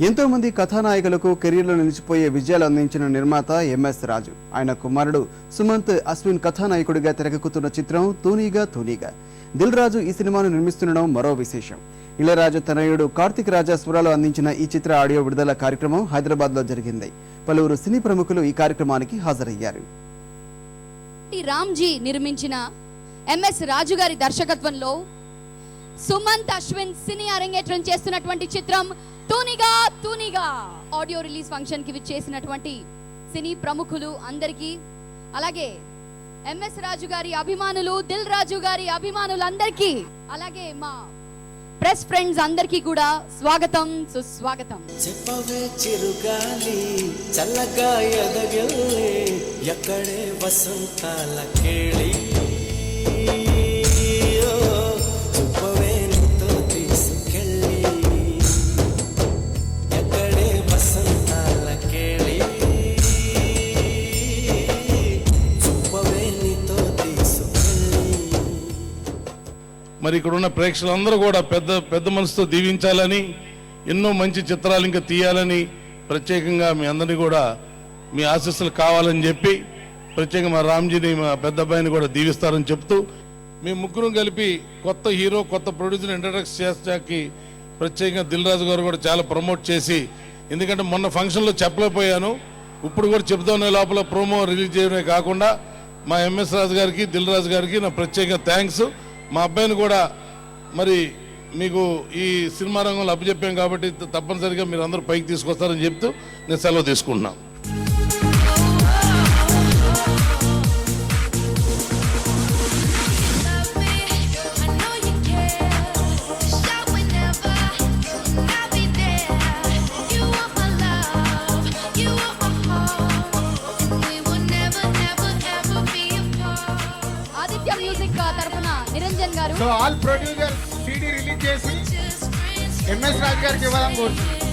ఎంతో మంది కథానాయకులకు కెరీర్లో నిలిచిపోయే విజయాలు అందించిన నిర్మాత ఎంఎస్ రాజు. ఆయన కుమారుడు సుమంత్ అశ్విన్ కథానాయకుడిగా తెరకెక్కుతున్న చిత్రం తూనీగా తూనీగా. దిల్ రాజు ఈ సినిమాను నిర్మిస్తుండడం మరో విశేషం. ఇళయరాజు తనయుడు కార్తిక్ రాజా స్వరాలు అందించిన ఈ చిత్ర ఆడియో విడుదల కార్యక్రమం హైదరాబాద్ లో జరిగింది. పలువురు సినీ ప్రముఖులు ఈ కార్యక్రమానికి హాజరయ్యారు. రామ్జీ నిర్మించిన ఎంఎస్ రాజు గారి దర్శకత్వంలో సుమంత్ అశ్విన్ సినీ అరంగేట్రం చేస్తున్నటువంటి చిత్రం తూనిగా తూనిగా ఆడియో రిలీజ్ ఫంక్షన్ కి విచ్చేసినటువంటి సినీ ప్రముఖులు అందరికీ, అలాగే ఎంఎస్ రాజు గారి అభిమానులు, దిల్ రాజు గారి అభిమానులందరికీ, అలాగే మా ప్రెస్ ఫ్రెండ్స్ అందరికీ కూడా స్వాగతం, సుస్వాగతం. చెప్పవే చిరుగాలి చల్లగా ఎదగలే ఎక్కడే వసంతాల కేళి చెప్పవే నీతో తీసుకెళ్ళి ఎక్కడే వసంతాల కేళి చెప్పవే నీతో తీసుకెళ్ళి. మరి ఇక్కడ ఉన్న ప్రేక్షకులందరూ కూడా పెద్ద మనసుతో దీవించాలని, ఎన్నో మంచి చిత్రాలు ఇంకా తీయాలని, ప్రత్యేకంగా మీ అందరినీ కూడా మీ ఆశీస్సులు కావాలని చెప్పి ప్రత్యేకంగా మా రామ్జీని, మా పెద్ద అబ్బాయిని కూడా దీవిస్తారని చెప్తూ, మీ ముగ్గురు కలిపి కొత్త హీరో, కొత్త ప్రొడ్యూసర్ ఇంట్రడక్ట్ చేస్తాకి ప్రత్యేకంగా దిల్ రాజు గారు కూడా చాలా ప్రమోట్ చేసి, ఎందుకంటే మొన్న ఫంక్షన్లో చెప్పలేకపోయాను, ఇప్పుడు కూడా చెప్తానే లోపల ప్రోమో రిలీజ్ చేయడమే కాకుండా మా ఎంఎస్ రాజు గారికి, దిల్ రాజు గారికి నా ప్రత్యేక థ్యాంక్స్. మా అబ్బాయిని కూడా మరి మీకు ఈ సినిమా రంగంలో అప్పచెప్పాం కాబట్టి తప్పనిసరిగా మీరు అందరూ పైకి తీసుకొస్తారని చెప్తూ నేను సెలవు తీసుకుంటున్నాను. ఆదిత్య మ్యూజిక్ తరఫున నిరంజన్ గారు so all producer CD release చేసి ఎంఎస్ రాజు గారికి ఇవ్వాలని కోరుతున్నాను.